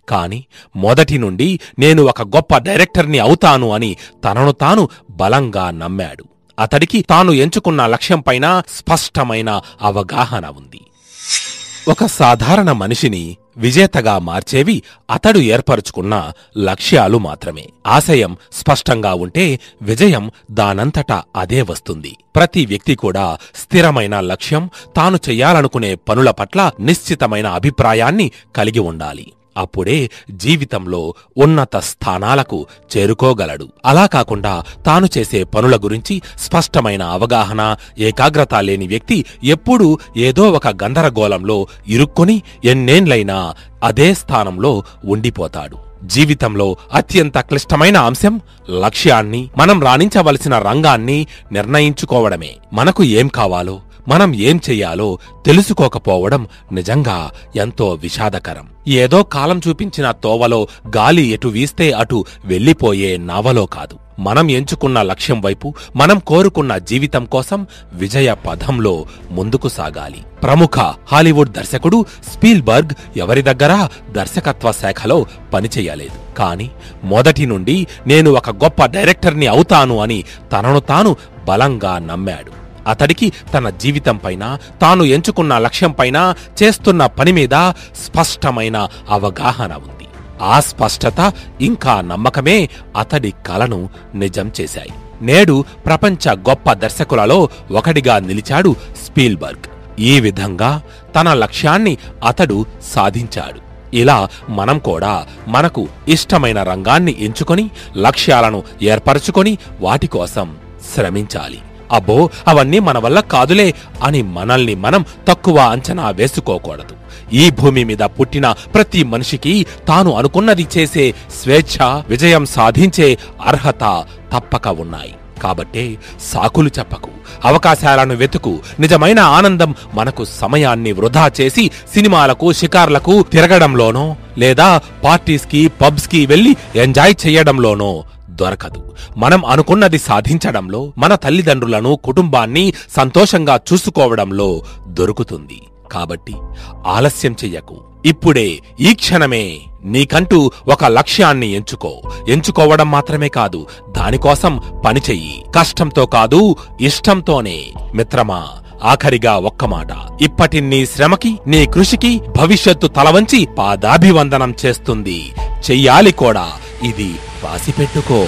కాని మొదటి నుండి నేను ఒక గొప్ప డైరెక్టర్ని అవుతాను అని తనను తాను బలంగా నమ్మాడు. అతడికి తాను ఎంచుకున్న లక్ష్యంపైన స్పష్టమైన అవగాహన ఉంది. ఒక సాధారణ మనిషిని విజేతగా మార్చేవి అతడు ఏర్పరుచుకున్న లక్ష్యాలు మాత్రమే. ఆశయం స్పష్టంగా ఉంటే విజయం దానంతటా అదే వస్తుంది. ప్రతి వ్యక్తి కూడా స్థిరమైన లక్ష్యం, తాను చెయ్యాలనుకునే పనుల పట్ల నిశ్చితమైన అభిప్రాయాన్ని కలిగి ఉండాలి. అప్పుడే జీవితంలో ఉన్నత స్థానాలకు చేరుకోగలడు. అలా కాకుండా తాను చేసే పనుల గురించి స్పష్టమైన అవగాహన, ఏకాగ్రత లేని వ్యక్తి ఎప్పుడూ ఏదో ఒక గందరగోళంలో ఇరుక్కొని ఎన్నేండ్లైనా అదే స్థానంలో ఉండిపోతాడు. జీవితంలో అత్యంత క్లిష్టమైన అంశం లక్ష్యాన్ని, మనం రాణించవలసిన రంగాన్ని నిర్ణయించుకోవడమే. మనకు ఏం కావాలో, మనం ఏం చెయ్యాలో తెలుసుకోకపోవడం నిజంగా ఎంతో విషాదకరం. ఏదో కాలం చూపించిన తోవలో, గాలి ఎటు వీస్తే అటు వెళ్లిపోయే నావలో కాదు. మనం ఎంచుకున్న లక్ష్యం వైపు, మనం కోరుకున్న జీవితం కోసం విజయ పథంలో ముందుకు సాగాలి. ప్రముఖ హాలీవుడ్ దర్శకుడు స్పీల్బర్గ్ ఎవరి దగ్గరా దర్శకత్వ శాఖలో పనిచెయ్యలేదు. కాని మొదటి నుండి నేను ఒక గొప్ప డైరెక్టర్ని అవుతాను అని తనను తాను బలంగా నమ్మాడు. అతడికి తన జీవితంపైన, తాను ఎంచుకున్న లక్ష్యంపైన, చేస్తున్న పనిమీద స్పష్టమైన అవగాహన ఉంది. ఆ స్పష్టత ఇంకా నమ్మకమే అతడి కలను నిజం చేశాయి. నేడు ప్రపంచ గొప్ప దర్శకులలో ఒకడిగా నిలిచాడు స్పీల్బర్గ్. ఈ విధంగా తన లక్ష్యాన్ని అతడు సాధించాడు. ఇలా మనం కూడా మనకు ఇష్టమైన రంగాన్ని ఎంచుకొని, లక్ష్యాలను ఏర్పరచుకొని వాటి కోసం శ్రమించాలి. అబ్బో, అవన్నీ మన వల్ల కాదులే అని మనల్ని మనం తక్కువ అంచనా వేసుకోకూడదు. ఈ భూమి మీద పుట్టిన ప్రతి మనిషికి తాను అనుకున్నది చేసే స్వేచ్ఛ, విజయం సాధించే అర్హత తప్పక ఉన్నాయి. కాబట్టే సాకులు చెప్పకు, అవకాశాలను వెతుకు. నిజమైన ఆనందం మనకు సమయాన్ని వృధా చేసి సినిమాలకు, షికార్లకు తిరగడంలోనో లేదా పార్టీస్కి, పబ్స్కి వెళ్లి ఎంజాయ్ చెయ్యడంలోనో దొరకదు. మనం అనుకున్నది సాధించడంలో, మన తల్లిదండ్రులను, కుటుంబాన్ని సంతోషంగా చూసుకోవడంలో దొరుకుతుంది. కాబట్టి ఆలస్యం చెయ్యకు. ఇప్పుడే, ఈ క్షణమే నీకంటూ ఒక లక్ష్యాన్ని ఎంచుకోవడం మాత్రమే కాదు, దానికోసం పనిచెయ్యి. కష్టంతో కాదు, ఇష్టంతోనే. మిత్రమా, ఆఖరిగా ఒక్క మాట. ఇప్పటి నీ శ్రమకి, నీ కృషికి భవిష్యత్తు తలవంచి పాదాభివందనం చేస్తుంది. చెయ్యాలి కూడా. ఇది రాసిపెట్టుకో.